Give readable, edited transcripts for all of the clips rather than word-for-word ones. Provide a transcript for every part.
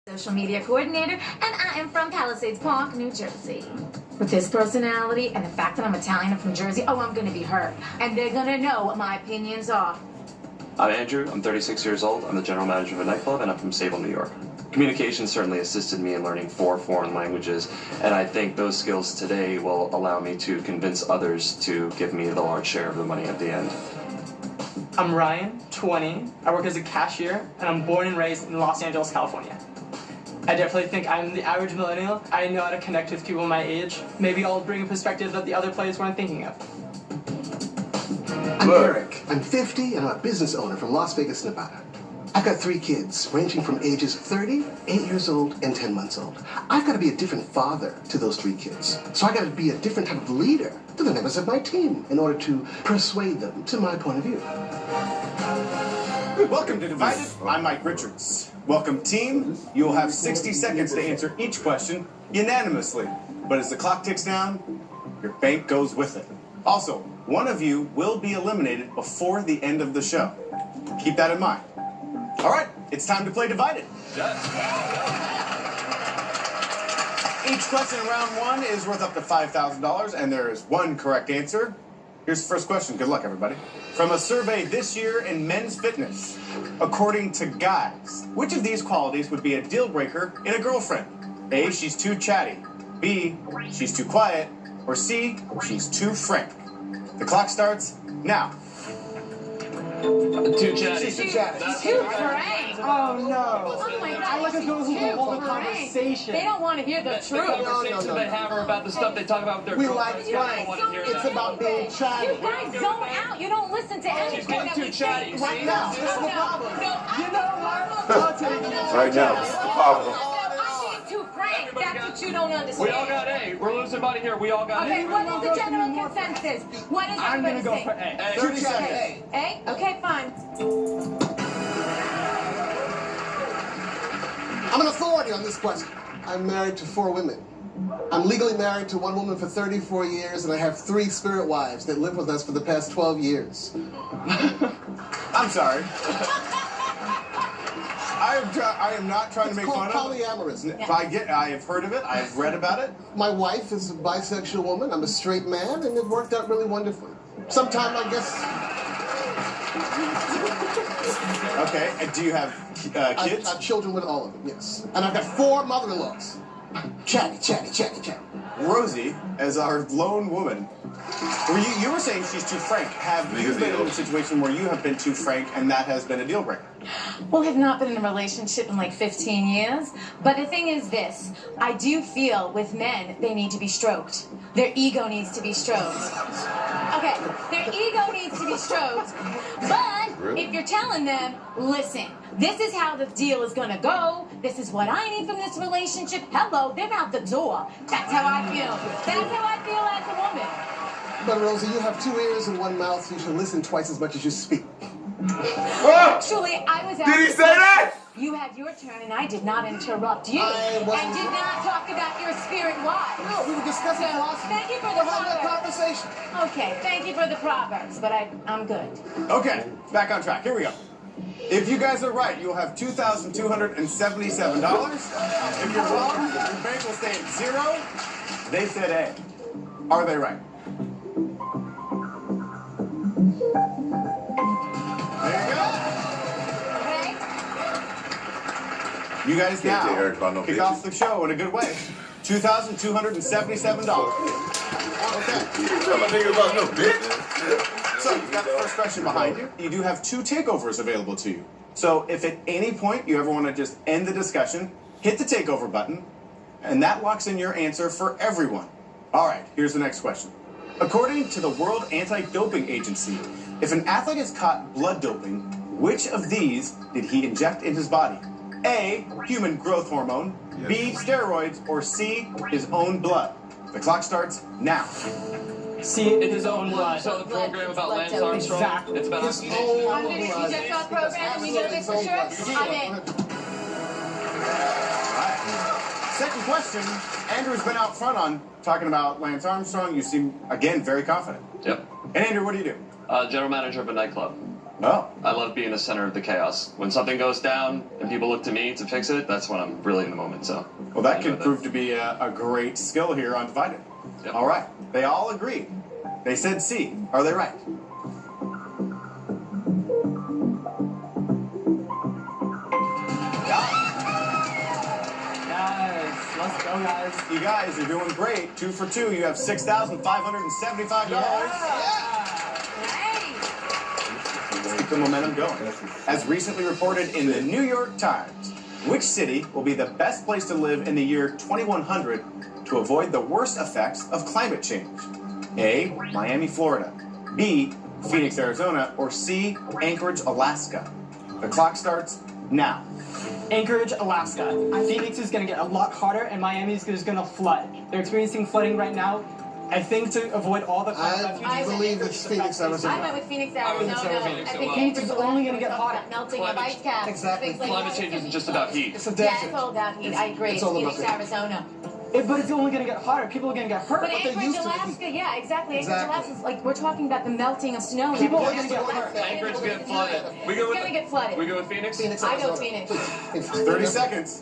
social media coordinator, and I am from Palisades Park, New Jersey. With this personality and the fact that I'm Italian and from Jersey, oh, I'm gonna be hurt. And they're gonna know what my opinions are. I'm Andrew, I'm 36 years old, I'm the general manager of a nightclub, and I'm from Sable, New York. Communication certainly assisted me in learning 4 foreign languages, and I think those skills today will allow me to convince others to give me the large share of the money at the end. I'm Ryan, 20, I work as a cashier, and I'm born and raised in Los Angeles, California. I definitely think I'm the average millennial. I know how to connect with people my age. Maybe I'll bring a perspective that the other players weren't thinking of. I'm Eric. I'm 50 and I'm a business owner from Las Vegas, Nevada. I've got 3 kids, ranging from ages 30, 8 years old, and 10 months old. I've got to be a different father to those 3 kids. So I've got to be a different type of leader to the members of my team in order to persuade them to my point of view. Welcome to Divided. I'm Mike Richards. Welcome, team. You will have 60 seconds to answer each question unanimously. But as the clock ticks down, your bank goes with it. Also, one of you will be eliminated before the end of the show. Keep that in mind. All right, it's time to play Divided. Each question in round 1 is worth up to $5,000, and there is 1 correct answer. Here's the first question. Good luck, everybody. From a survey this year in men's fitness, according to guys, which of these qualities would be a deal breaker in a girlfriend? A, she's too chatty. B, she's too quiet. Or C, she's too frank. The clock starts now. Too chatty. She's too chatty. Too frank. Oh no! Oh my God, I like a girl who will hold a conversation. They don't want to hear the The truth. conversations they have are about the stuff they talk about with their We girlfriends. like I don't want to hear It's that. about being chatty. You guys zone out. You don't listen to anything She's getting that too we chatty, say. see? now, this is the problem. You know what? I'll take it. Right now, this is the problem. I'm being too frank. That's what you don't understand. We all got A. We're losing money here. We all got Okay, A. what is the general consensus? What is I'm gonna everybody go for saying? A. 30 seconds. A? Okay, fine. I'm an authority on this question. I'm married to 4 women. I'm legally married to 1 woman for 34 years, and I have 3 spirit wives that live with us for the past 12 years. I'm sorry. I am not trying to make fun It's called of polyamorous. I have heard of it. I've read about it. My wife is a bisexual woman. I'm a straight man, and it worked out really wonderfully. Sometime, I guess, Okay. And do you have kids? I have children with all of them, yes. And I've got 4 mother-in-laws. Chatty, chatty, chatty, chatty. Rosie, as our lone woman, you were saying she's too frank. Have you been in a situation where you have been too frank and that has been a deal breaker? Well, I've not been in a relationship in like 15 years. But the thing is this, I do feel with men, they need to be stroked. Their ego needs to be stroked. Okay, their ego needs to be stroked. But if you're telling them, listen, this is how the deal is gonna go. This is what I need from this relationship. Hello, they're out the door. That's how I feel. That's how I feel as a woman. But Rosie, you have 2 ears and 1 mouth, so you should listen twice as much as you speak. Actually, I was Did he say that? You had your turn, and I did not interrupt you. I wasn't- And did not talk about your spirit wives. No, we were discussing So, philosophy. thank you for We're the having a proverbs. conversation. Okay, thank you for the proverbs, but I'm good. Okay, back on track. Here we go. If you guys are right, you'll have $2,277. If you're wrong, your bank will stay at 0. They said A. Are they right? There you go. Okay? You guys Can't tell Eric about now no kick bitches. off the show in a good way. $2,277. Okay. Tell my nigga about no bitch. So you've got the first question behind you. You do have 2 takeovers available to you. So if at any point you ever want to just end the discussion, hit the takeover button, and that locks in your answer for everyone. All right, here's the next question. According to the World Anti-Doping Agency, if an athlete is caught blood doping, which of these did he inject in his body? A, human growth hormone, B, steroids, or C, his own blood? The clock starts now. See, it is own blood. So the program about Lance Blood Armstrong, Exactly. it's about His us. own You blood. just saw the program and you know this for sure? I'm in. Second question. Andrew's been out front on talking about Lance Armstrong. You seem, again, very confident. Yep. And Andrew, what do you do? General manager of a nightclub. Oh. I love being the center of the chaos. When something goes down and people look to me to fix it, that's when I'm really in the moment. So. Well, that can prove to be a great skill here on Divided. Yep. All right. They all agree. They said C. Are they right? Yes, let's go, guys. You guys are doing great. 2 for 2. You have $6,575. Let's keep the momentum going. As recently reported in the New York Times, which city will be the best place to live in the year 2100 to avoid the worst effects of climate change? A. Miami, Florida. B. Phoenix, Arizona. Or C. Anchorage, Alaska. The clock starts now. Anchorage, Alaska. Phoenix is going to get a lot hotter, and Miami is going to flood. They're experiencing flooding right now. I think to avoid all the climate I believe it's Phoenix, Arizona. I went with Phoenix, Arizona. I think Phoenix is only going to get hotter. melting of ice caps. Exactly. Things like Climate that. change isn't just about heat. It's a Yeah, desert. it's all about heat. I agree. It's all about Phoenix, heat. Arizona. But it's only going to get hotter. People are going to get hurt. But they're Anchorage, used to the Alaska, yeah, exactly. Anchorage, Exactly. Alaska is like, we're talking about the melting of snow. People are It's gonna get gonna hurt. Anchorage get flooded. We go It's with gonna get flooded. We go with Phoenix. Phoenix, I go Arizona. Phoenix. Please. 30 seconds.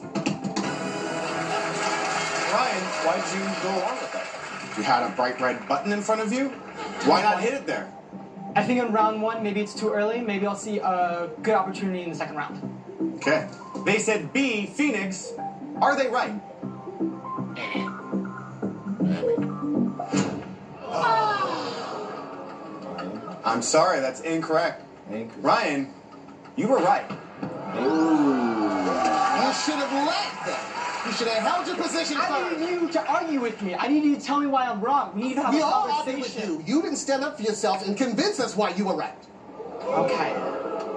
Ryan, why did you go along with that? You had a bright red button in front of you? Why not hit it there? I think in round 1, maybe it's too early. Maybe I'll see a good opportunity in the second round. Okay. They said B, Phoenix. Are they right? I'm sorry, that's incorrect. Ryan, you were right. You should have led them. You should have held your position I firm. need you to argue with me. I need you to tell me why I'm wrong. We need to have We a all argue conversation. with you. You didn't stand up for yourself and convince us why you were right. Okay.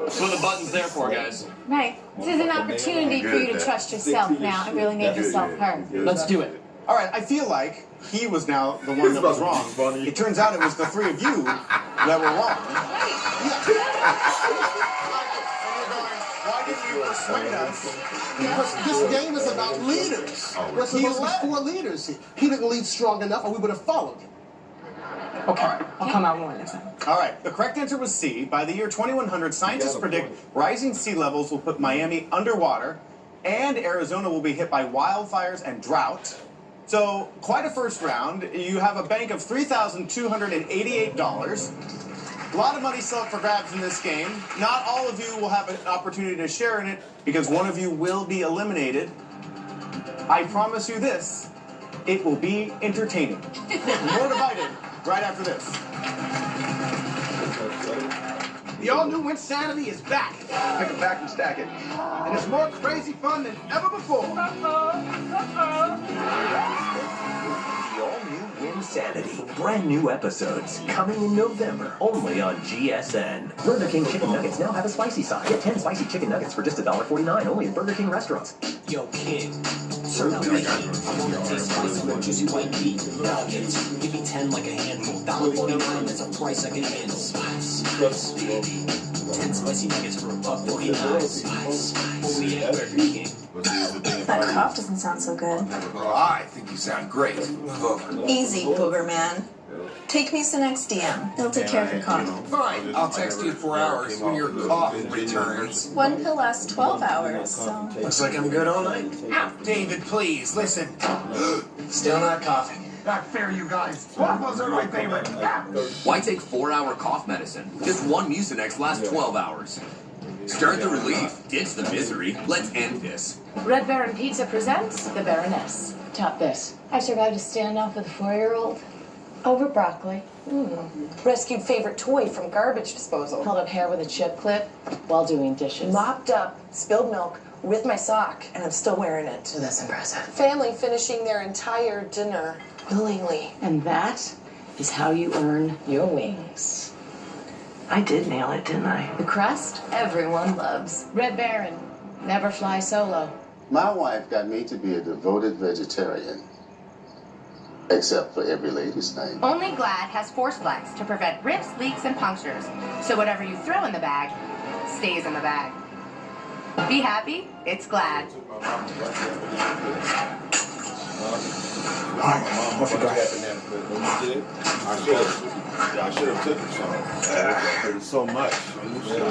That's what the button's there for, guys. Right. This is an opportunity for you to trust yourself now and really make yourself heard. Let's do it. All right, I feel like he was now the one that was wrong. It turns out it was the three of you that were wrong. Why didn't you persuade us? Because this game is about leaders. We're supposed to be 4 leaders here. He didn't lead strong enough, or we would have followed him. Okay. I'll come out more next time. All right, the correct answer was C. By the year 2100, scientists predict rising sea levels will put Miami underwater, and Arizona will be hit by wildfires and drought. So, quite a first round. You have a bank of $3,288. A lot of money still up for grabs in this game. Not all of you will have an opportunity to share in it because one of you will be eliminated. I promise you this, it will be entertaining. More Divided right after this. The all-new Winsanity is back. Pick it back and stack it. And it's more crazy fun than ever before. The all-new Winsanity. Brand new episodes coming in November, only on GSN. Burger King chicken nuggets now have a spicy side. Get 10 spicy chicken nuggets for just $1.49 only at Burger King restaurants. Yo, kid, serve me right. I want to taste spicy with juicy white meat nuggets. Give me 10 like a handful. $1.49, that's a price I can handle. Spice, spice, baby. 10 spicy nuggets for $1.49. Spice, spice. Oh yeah, Burger King. That cough doesn't sound so good. Oh, I think you sound great. Move over. Easy, Booger Man. Take me to the next DM. It'll take care of your cough. Fine, I'll text you in 4 hours when your cough returns. One pill lasts 12 hours, so... Looks like I'm good all night. David, please, listen. Still not coughing. Not fair, you guys. Waffles are my favorite. Why take 4-hour cough medicine? Just one Mucinex lasts 12 hours. Start the relief, ditch the misery. Let's end this. Red Baron Pizza presents The Baroness. Top this. I survived a standoff with a 4-year-old over broccoli. Rescued favorite toy from garbage disposal. Pulled up hair with a chip clip while doing dishes. Mopped up spilled milk with my sock, and I'm still wearing it. So that's impressive. Family finishing their entire dinner willingly. And that is how you earn your wings. I did nail it, didn't I? The crust everyone loves. Red Baron, never fly solo. My wife got me to be a devoted vegetarian. Except for every lady's night. Only Glad has force flex to prevent rips, leaks, and punctures. So whatever you throw in the bag stays in the bag. Be happy, it's Glad. All right, What's your grasp? I should have took it some. It's so much. I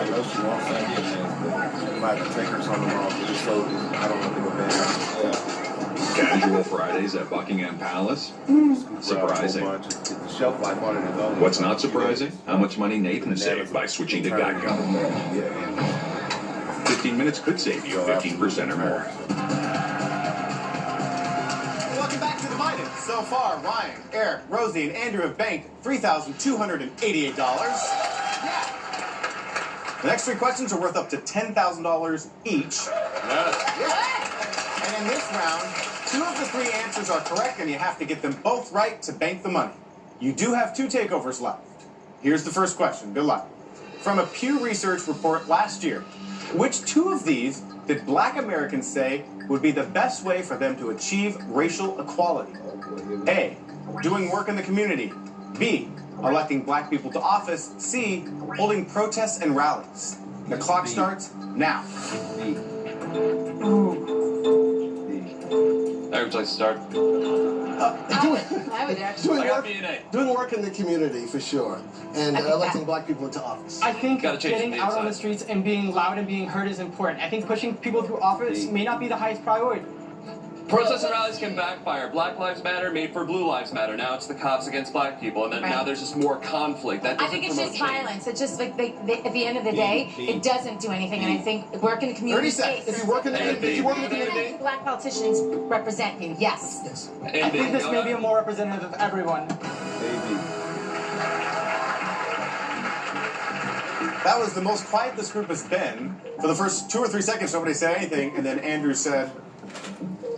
know she wants something. I might have to take her something tomorrow because it's so, I don't want to go bad. Casual Fridays at Buckingham Palace? Surprising. The shelf life on it is only. What's not surprising? How much money Nathan saved by switching to Geico. 15 minutes could save you 15% or more. Welcome back to Divided. So far, Ryan, Eric, Rosie, and Andrew have banked $3,288. The next three questions are worth up to $10,000 each. And in this round, 2 of the 3 answers are correct, and you have to get them both right to bank the money. You do have 2 takeovers left. Here's the first question. Good luck. From a Pew Research report last year, which 2 of these did Black Americans say would be the best way for them to achieve racial equality? A, doing work in the community. B, electing black people to office. C, holding protests and rallies. The clock starts now. Eric, would you like to start? I would actually. Doing work in the community, for sure. And electing black people into office. I think getting out on the streets and being loud and being heard is important. I think pushing people through office may not be the highest priority. Protests and rallies can backfire. Black Lives Matter made for Blue Lives Matter. Now it's the cops against black people, and then now there's just more conflict. That I doesn't think it's promote just change. violence. It's just like at the end of the day, it doesn't do anything. And I think work in the community 30 seconds. space. If you work in the community, Black politicians represent you. Yes. Yes. I think this may be more representative of everyone. That was the most quiet this group has been. For the first 2 or 3 seconds, nobody said anything, and then Andrew said,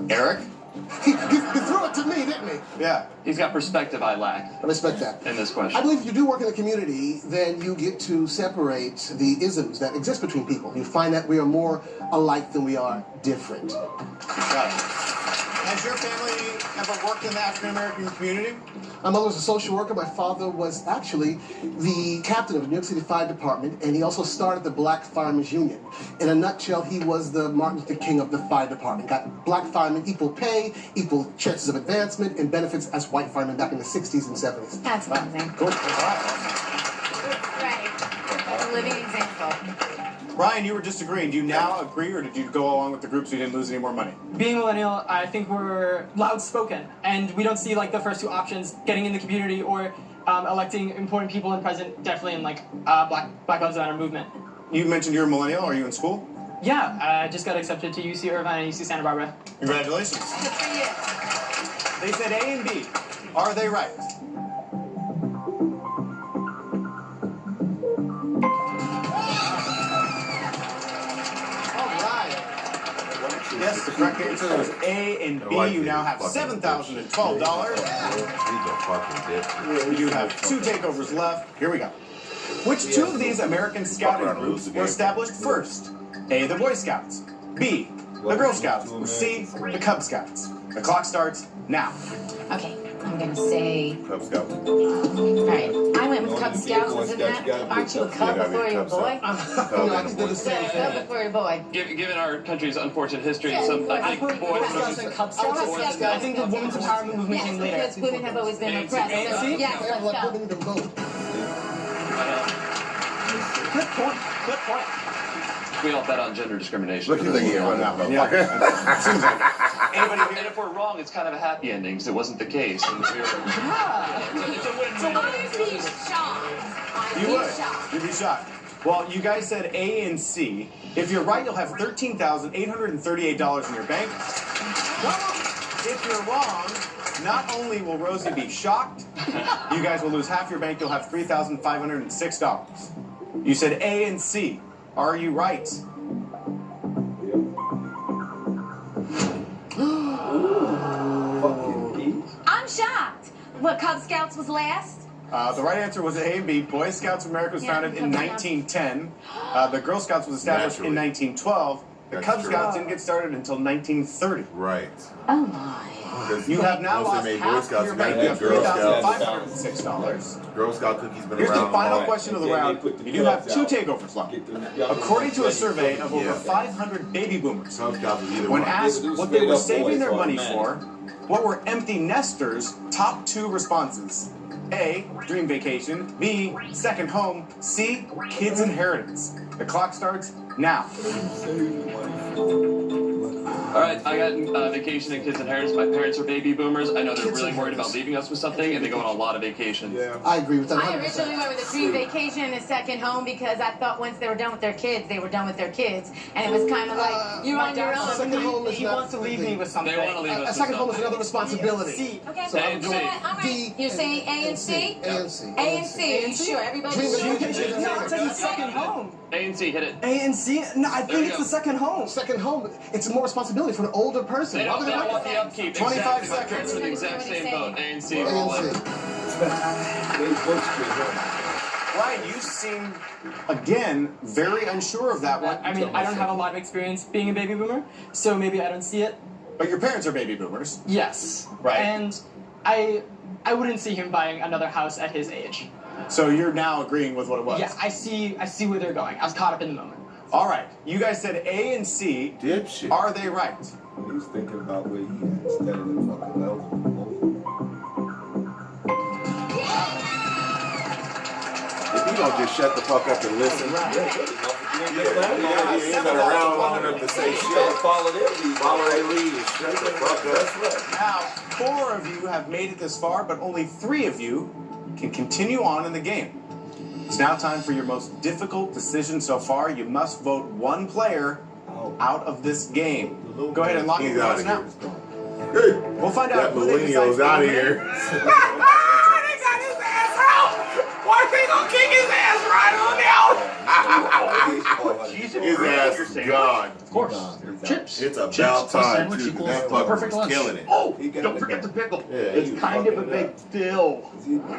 Eric? He threw it to me, didn't he? Yeah. He's got perspective I lack. I respect that. In this question. I believe if you do work in the community, then you get to separate the isms that exist between people. You find that we are more alike than we are different. Got it. Has your family ever worked in the African-American community? My mother was a social worker. My father was actually the captain of the New York City Fire Department, and he also started the Black Firemen's Union. In a nutshell, he was the Martin Luther King of the fire department. Got black firemen equal pay, equal chances of advancement, and benefits as white firemen back in the 60s and 70s. That's amazing. Cool. Right. That's a living example. Ryan, you were disagreeing. Do you now agree, or did you go along with the group so you didn't lose any more money? Being millennial, I think we're loud-spoken, and we don't see like the first 2 options: getting in the community or electing important people in president. Definitely in like Black Lives Matter movement. You mentioned you're a millennial. Are you in school? Yeah, I just got accepted to UC Irvine and UC Santa Barbara. Congratulations. Good for you. They said A and B. Are they right? Yes, the correct answer was A and B. You now have $7,012. You have 2 takeovers left. Here we go. Which 2 of these American scouting groups were established first? A, the Boy Scouts. B, the Girl Scouts. Or C, the Cub Scouts. The clock starts now. Okay, I'm gonna say. Cub Scouts. All right, I went with Cub Scouts. Isn't that? Aren't you a cub before you're a boy? Cub before you're a boy. Given our country's unfortunate history, some I think boys and Cub Scouts. I think the women's empowerment movement came later. Because women have always been oppressed. So, yes, let's go. Women to vote. Good point. Good point. we all bet on gender discrimination. Look at the year on that one. And if we're wrong, it's kind of a happy ending because it wasn't the case. And it's a win-win. I'd be shocked. You would. You'd be shocked. Well, you guys said A and C. If you're right, you'll have $13,838 in your bank. If you're wrong, not only will Rosie be shocked, you guys will lose half your bank. You'll have $3,506. You said A and C. Are you right? I'm shocked. What, Cub Scouts was last? The right answer was A and B. Boy Scouts of America was founded in 1910. The Girl Scouts was established in 1912. The Cub Scouts didn't get started until 1930. Right. Oh my. You have now lost half of your bank. You have $3,506. Girl Scout cookies been Here's around. the final question of the round. You do have 2 takeovers left. According to a survey of over 500 baby boomers, when asked what they were saving their money for, What were empty nesters' top 2 responses? A, dream vacation. B, second home. C, kids inheritance. The clock starts now. All right, I got vacation and kids inheritance. My parents are baby boomers. I know they're really worried about leaving us with something, and they go on a lot of vacations. Yeah, I agree with that. I originally went with a dream vacation and a second home because I thought once they were done with their kids, they were done with their kids, and it was kind of like you're on your own. Second home is He not wants to leave me with something. They want to leave us a with second home is something. another responsibility. C. Okay, So I'm you know what? All right. You're saying A and C? A and C. A and C. Are you sure? Everybody's Dream sure? vacation. No, it's like the second home. A and C, hit it. A and C? No, I think it's the second home. Second home, it's more responsibility for an older person. They Why don't do they like want that? the upkeep. 25 Exactly. My seconds. parents are the exact same boat. A and C. A and C. Ryan, you seem, again, very unsure of that one. I mean, I don't have a lot of experience being a baby boomer, so maybe I don't see it. But your parents are baby boomers. Yes. Right. And I wouldn't see him buying another house at his age. So you're now agreeing with what it was? Yeah, I see where they're going. I was caught up in the moment. All right. You guys said A and C. Dipshit. Are they right? He's thinking about where he at instead of the fucking level. If you don't just shut the fuck up and listen. Yeah, he's been around long enough to say shit. Follow their lead. Shut the fuck up. Now, 4 of you have made it this far, but only 3 of you can continue on in the game. It's now time for your most difficult decision so far. You must vote one player out of this game. Go ahead and lock in your votes now. We'll find out That who they decide millennial's to out of eliminate. here. They got his ass out! Why they gonna kick his ass right on out? His ass is gone. Of course. Chips. It's about Chips plus time, sandwich too. equals That a fucker perfect was lunch. killing it. Oh, don't forget the pickle. Yeah, It's kind of a big deal.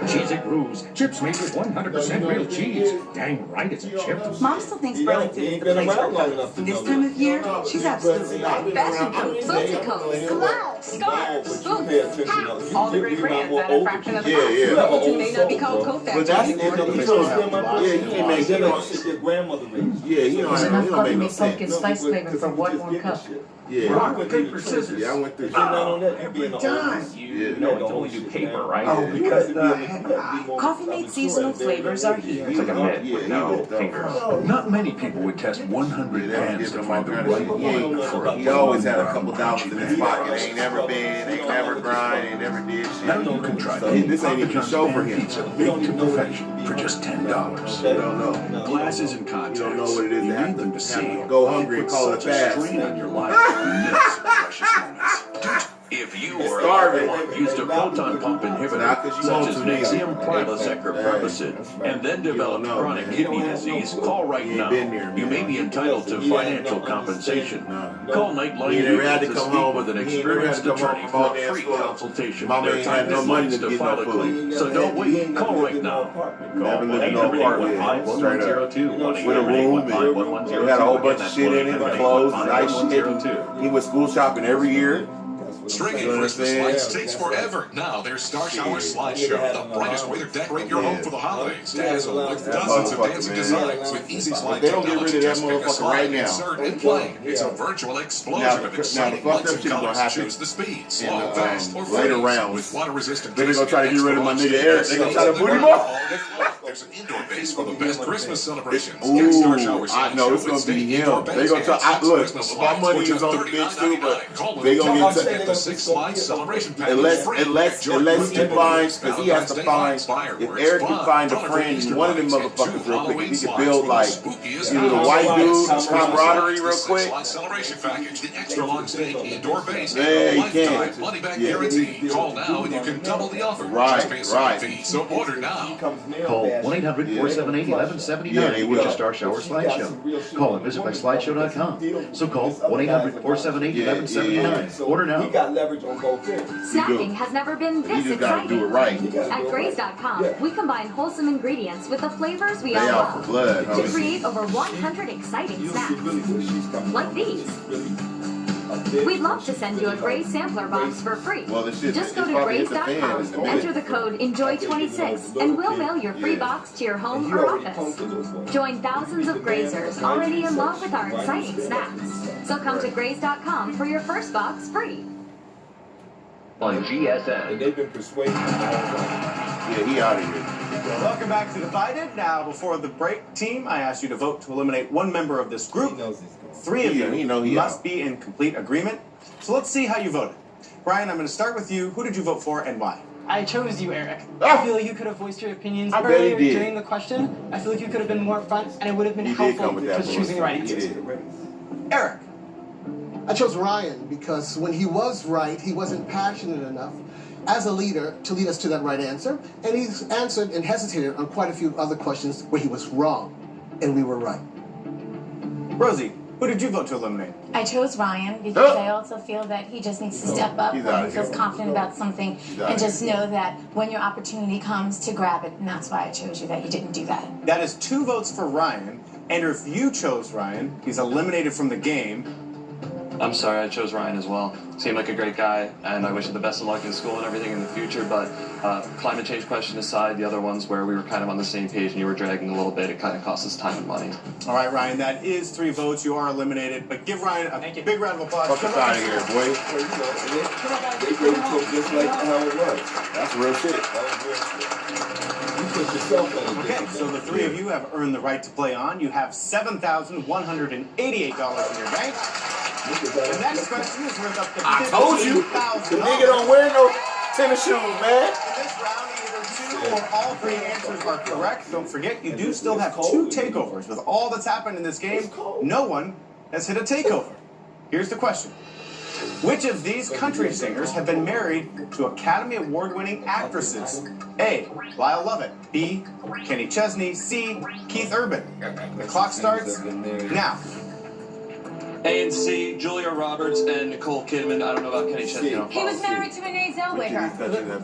Cheese it grooves. Chips made with 100% real cheese. Dang right, it's a chip. Mom still thinks Burlington is the place for coats. This time of year, she's absolutely right. Fashion coats, booty coats, gloves, scarves, boots, hats. All the great brands at a fraction of the cost. Burlington may not be called coat But that's factory it. anymore. Yeah, you ain't make your grandmother raised. Yeah, you There's enough don't coffee make no made pumpkin sense. spice flavor for one more cup. Yeah, Rock, paper, scissors. Yeah, I went through. Every time. Yeah, No, it's only do paper, right? Oh, because Coffee made seasonal flavors are here. it's like a myth with no fingers. Not many people would test 100 cans to find the right one for a He always had a couple dollars in his pocket. Ain't never been, ain't never grind, ain't never did shit. Now you can try This ain't even a show for him. pizza baked to perfection for just $10. You don't know. Glasses and contacts. You don't know what it is You to have need them to to see. go hungry and Put call it such a fast. strain on your life. You miss precious moments. If you It's or a starving. loved one used a proton pump Not 'cause inhibitor, you such want as to, Nexium, nigga. Prilosec, or Prevacid, and then developed know, chronic man. kidney disease, call right You ain't now. been there, You man. may be entitled to financial compensation. Call Nightline He never had to Legal to come speak home. with an He never had experienced to come home attorney from all for a damn free school. consultation. Mama Their ain't time had no money deadlines to to get file no a food. claim. So don't wait. Call right now. Never lived in no apartment. Straight up. With a room and we had a whole bunch of shit in it, clothes, nice shit. He was school shopping every year. Stringing You Christmas understand? lights takes forever. Now there's Star Shower Slideshow, the brightest way to decorate your home for the holidays. Dazzle with dozens of dancing designs with easy slide They don't get rid technology. of that Just pick a motherfucker slide, right now. insert, and play. It's a virtual explosion of exciting lights and colors. Choose the speed, slow, fast, or later freeze. rounds. With water-resistant. Then they gonna try to get rid of my extra nigga Eric. They gonna try to boot him up. There's an indoor base for the best Christmas celebrations. Ooh, Get Star Shower I know it's Slideshow gonna with be state indoor him. base They gonna try. and Look, Christmas my lights money for is just on the bitch too, but Call they gonna Valentine's get. Day. The 6 Slide celebration package Unless free. he Enjoy finds, because he has to Valentine's Day find, lights, if fireworks, Eric can fun, find a colorful friend Easter in one of them lights, and motherfuckers 2 real quick, Halloween if he can slides build for like the spookiest either the house white lights. dude, Celebrate camaraderie the real 6 quick. Slide celebration package, the extra long stay indoor base, Yeah, and he a lifetime can. money back Yeah. guarantee. Call now and you can double the offer. Right, Just pay some right. fee. So order now. Call 1-800-478-1179 Yeah, they to will. get your Star Shower Slideshow. Call and visit my slideshow.com. So call 1-800-478-1179. Order now. He got leverage on both ends. Snacking has never been this You just gotta exciting. do it right. At Graze.com, we combine wholesome ingredients with the flavors we They all out for love blood, to homie. create over 100 exciting snacks, like these. We'd love to send you a Graze sampler box for free. Well, the shit Just go it's to probably hit the fan in a Graze.com, minute. enter the code ENJOY26, and we'll mail your free box to your home or office. Join thousands of Grazers already in love with our exciting snacks. So come to Graze.com for your first box free. on GSN. And they've been persuading him. Yeah, he out of here. Welcome back to Divided. Now, before the break, team, I asked you to vote to eliminate one member of this group. Three of you must be in complete agreement. So let's see how you voted. Brian, I'm going to start with you. Who did you vote for and why? I chose you, Eric. I feel like you could have voiced your opinions I bet earlier he did. during the question. I feel like you could have been more upfront, and it would have been He did helpful come with that for choosing the right voice. He answers. did. Eric. I chose Ryan because when he was right, he wasn't passionate enough as a leader to lead us to that right answer. And he's answered and hesitated on quite a few other questions where he was wrong and we were right. Rosie, who did you vote to eliminate? I chose Ryan because I also feel that he just needs to step up He's when outta he feels here. confident about something outta and just know that when your opportunity comes to grab it, and that's why I chose you, that you didn't do that. That is 2 votes for Ryan. And if you chose Ryan, he's eliminated from the game. I'm sorry, I chose Ryan as well. Seemed like a great guy, and I wish him the best of luck in school and everything in the future, but climate change question aside, the other ones where we were kind of on the same page and you were dragging a little bit, it kind of cost us time and money. All right, Ryan, that is 3 votes. You are eliminated, but give Ryan a big round of applause. Fuck us out of here, boy. They really took just like how it was. That's real shit. That was real shit. You put yourself on a Okay, so the 3 of you have earned the right to play on. You have $7,188 in your bank. The next question is worth up to $15,000. I told you. The nigga don't wear no tennis shoes, man. In this round, either 2 or all 3 answers are correct. Don't forget, you do still have 2 takeovers. With all that's happened in this game, no one has hit a takeover. Here's the question. Which of these country singers have been married to Academy Award-winning actresses? A. Lyle Lovett. B. Kenny Chesney. C. Keith Urban. The clock starts now. A and C, Julia Roberts and Nicole Kidman. I don't know about Kenny Chesney. He was married to Renee Zellweger.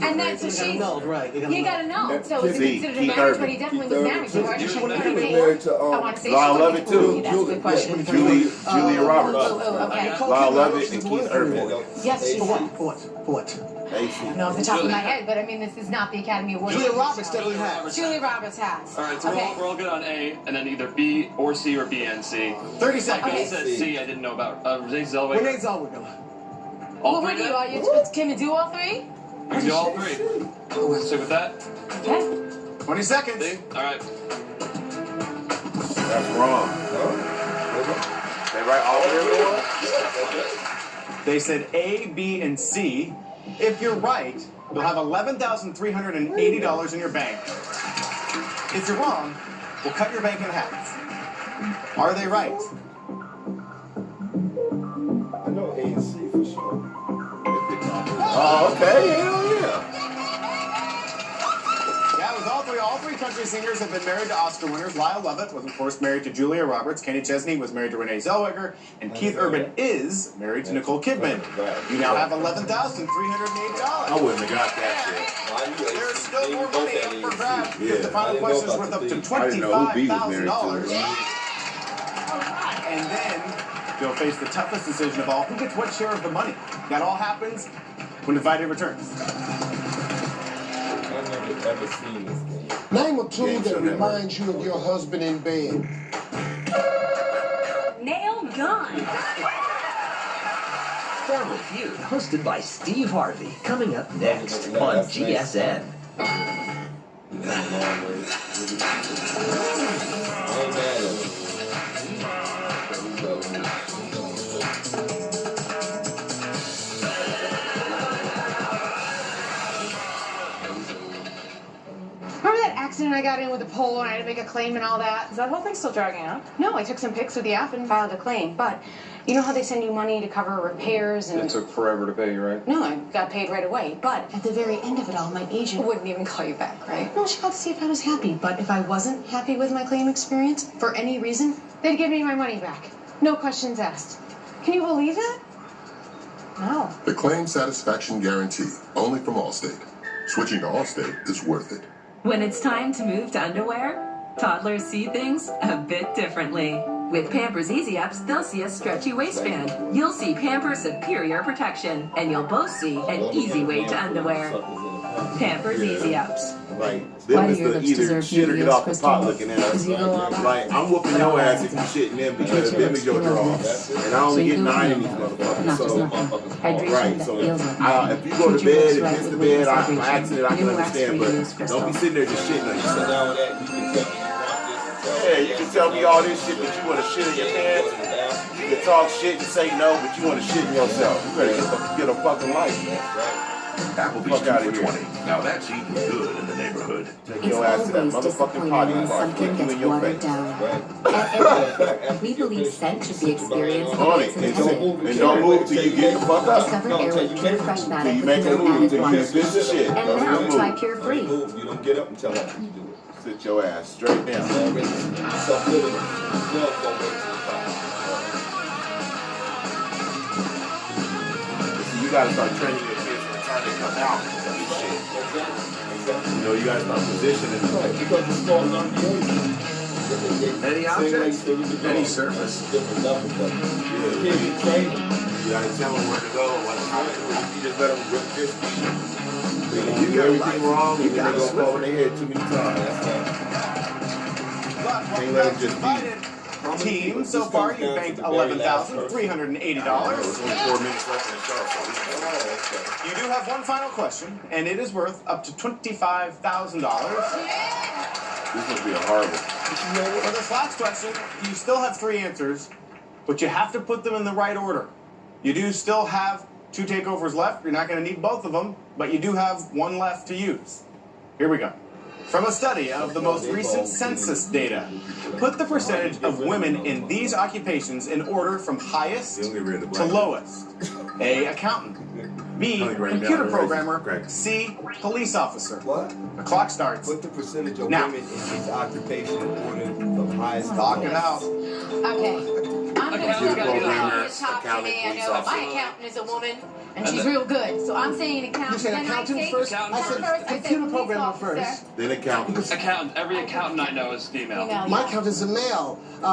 And that's what she... You gotta know. So it's See, considered a Keith marriage, Urban. but he definitely was married to her. Keith She Urban wouldn't was have married to I want to say Lyle she Lovett wouldn't too. have. That's a good question. Julia Roberts. Okay. Lyle Lovett and Keith Urban. Yes, she was. For what? I don't know off the top of my head, but I mean, this is not the Academy Award. Julia Roberts definitely has. Julia Roberts has. All right, so Okay. we're all good on A, and then either B or C or B and C. 30 Like seconds. I said C, I didn't know about. Renee Zellweger. Renee Zellweger. All Well, 3 what do you, then? are you, can you do all 3? We can do all 3. Stick with that? Okay. 20 seconds. See? All right. That's wrong. They write all of them. They said A, B, and C. If you're right, you'll have $11,380 in your bank. If you're wrong, we'll cut your bank in half. Are they right? I know A and C for sure. Oh, okay. Hell yeah. Yeah, it was all 3. All 3 country singers have been married to Oscar winners. Lyle Lovett was, of course, married to Julia Roberts. Kenny Chesney was married to Renee Zellweger. And Keith Urban is married to Nicole Kidman. You now have $11,380. I wouldn't have got that shit. There's still more money up for grabs. Because the final question is worth up to I didn't know who B was married $25,000. to. And then you'll face the toughest decision of all. Who gets what share of the money? That all happens when Divided returns. I've never ever seen this game. Name a tool that reminds you of your husband in bed. Nail gun. Family Feud, hosted by Steve Harvey, coming up next on GSN. Remember that accident I got in with the pole and I had to make a claim and all that? Is that whole thing still dragging out? No, I took some pics with the app and filed a claim. But you know how they send you money to cover repairs and... It took forever to pay you, right? No, I got paid right away. But at the very end of it all, my agent wouldn't even call you back, right? No, she called to see if I was happy. But if I wasn't happy with my claim experience, for any reason, they'd give me my money back. No questions asked. Can you believe that? No. The claim satisfaction guarantee, only from Allstate. Switching to Allstate is worth it. When it's time to move to underwear, toddlers see things a bit differently. With Pampers Easy Ups, they'll see a stretchy waistband. You'll see Pampers Superior Protection, and you'll both see an easy way to underwear. Pampers Easy Ups. Like, Why them do your is the lips either deserve shit or new get deals, off the Crystal? pot looking at us. Because you go all out. Like, I'm whooping But your all ass out. if you shitting them Treat because your them lips is your to draws. love. And I only So you get can 9 of remember these that. motherfuckers. Not just So, nothing. Hydration right, that so feels like if you go to Treat your bed lips and right miss the with bed, Wheaton's I'm hydration. accident, I can New wax understand, free but use, Crystal. don't be sitting there just shitting on Sit yourself. down with that. You can tell me you want this. Yeah, you can tell me all this shit, but you want to shit in your pants. You can talk shit and say no, but you want to shit in yourself. You better get a fucking life. Applebee's Fuck out of 2 here. for $20. Now that's eating good in the neighborhood. Take It's your ass to that always motherfucking disappointing potty when before I something kick you gets in your watered face. down. At Airway, we believe scent should be experienced the On way it, it's and intended. don't move till you get the fuck up. Discover Airway Pure Fresh Till Matic you with make a no move, added till you blunts. finish the shit. And Don't now even try move. Pure Free. You don't get up until after you do it. Sit your ass straight down. Self-limiting. Love gonna wait till the top. See, you gotta start training your kids from the time they come out to this shit. You know, you gotta start positioning them. Because it's called non-behavior. Any object, any surface. Different level, but you can't train them. You gotta tell them where to go, what to do. You just let them rip this beat. They gonna do everything wrong, and then they're gonna fall on their head too many times. Can't let them just beat. Team, so far you've banked $11,380. 4 minutes left in the show, so You do have one final question, and it is worth up to $25,000. this must be a horrible. For this last question, you still have 3 answers, but you have to put them in the right order. You do still have 2 takeovers left. You're not going to need both of them, but you do have 1 left to use. Here we go. From a study of the most recent census data, put the percentage of women in these occupations in order from highest to lowest. A, accountant. B, computer programmer. C, police officer. What? The clock starts. Put the percentage of Now. women in each occupation in order from highest to Knock it lowest. out. Okay. I'm going to Computer start with programmer, the top for accountant, me. I police know my officer. accountant is a woman, and she's real good. So I'm saying accountant. You said Then I accountant say- first? I said first, I say computer police programmer officer. first. Then accountant. Accountant. Every accountant I know is female. Female, My yeah. accountant's a male. And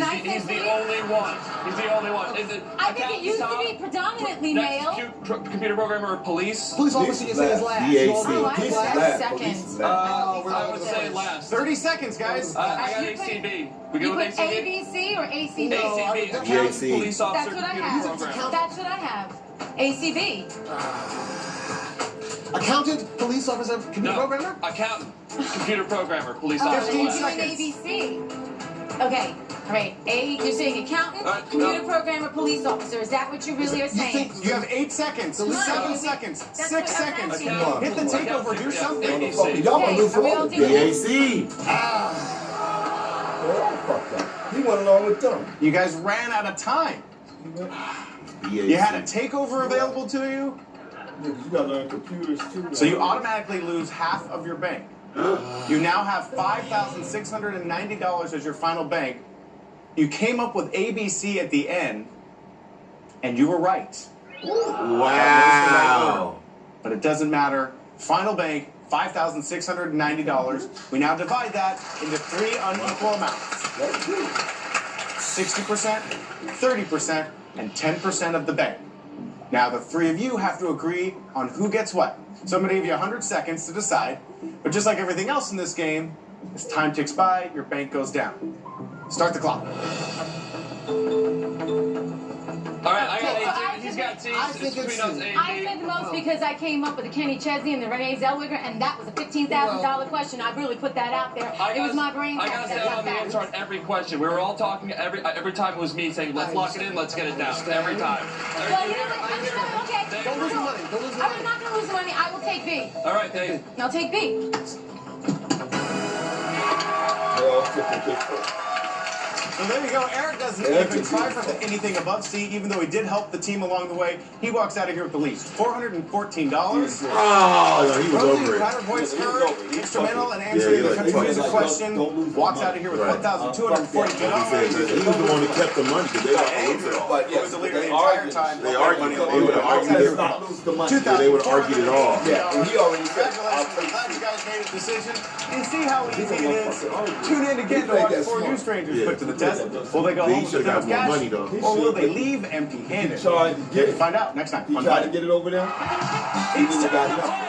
I He's say the only one. He's the only one. Is it I think it used to be predominantly male. computer programmer or police? Police officer you say is last. DAC. Oh, I Police said last. second. I would say last. 30 seconds, guys. I got You put- ACB. We You go put with ACB? ABC or ACB? ACB. DAC. Police officer, That's what I computer have. programmer. That's what I have. ACB. Accountant, police officer, computer programmer? Accountant, computer programmer, police Oh, officer. you're last. doing ABC. Okay. All right. A, you're saying accountant, computer programmer, police officer. Is that what you really are saying? You have 8 seconds, 7 seconds, That's 6 what I'm seconds. asking. Hit the takeover, do something. ABC. Y'all gonna lose Are we some all other doing things. it? DAC. They're all fucked up. He went along with them. You guys ran out of time. You had a takeover available to you, You gotta learn computers too. so you automatically lose half of your bank. You now have $5,690 as your final bank. You came up with ABC at the end, and you were right. Wow. But it doesn't matter. Final bank, $5,690. We now divide that into 3 unequal amounts. 60%, 30%, and 10% of the bank. Now the 3 of you have to agree on who gets what. So I'm going to give you 100 seconds to decide. But just like everything else in this game, as time ticks by, your bank goes down. Start the clock. All right, I Okay, so got I A. He's think got C. I think It's between us. A, I said the most because I came up with the Kenny Chesney and the Renee Zellweger, and that was a $15,000 question. I really put that out there. It was my brain. I gotta say on the answer on every question. We were all talking every time it was me saying, let's lock it in, let's get it down. Every time. Well, you know what? Okay. Don't lose the money. Don't lose the I'm money. not going to lose money. I will take B. All right, Dave. I'll take B. They all took the big foot. So there you go. Eric doesn't even try for anything above C, even though he did help the team along the way. He walks out of here with the lead. $414. Oh, no, he was Rosie, over who had her it. voice heard, instrumental in answering the country music question, walks out of here with $1,242. He was the one who kept the money because they got to lose it all. But he was the leader the entire time. They argued. They would have argued it. They would have argued it all. Yeah, and he already said, Congratulations. I'm glad you guys made a decision. And see how easy it is. Tune in again to watch 4 new strangers put to the test. Will they go He home with should've got enough more cash? money, though. Or will they leave empty-handed? he tried to get it. Find out next time. He on tried to Biden. get it over there. He It's really got time to enough. play.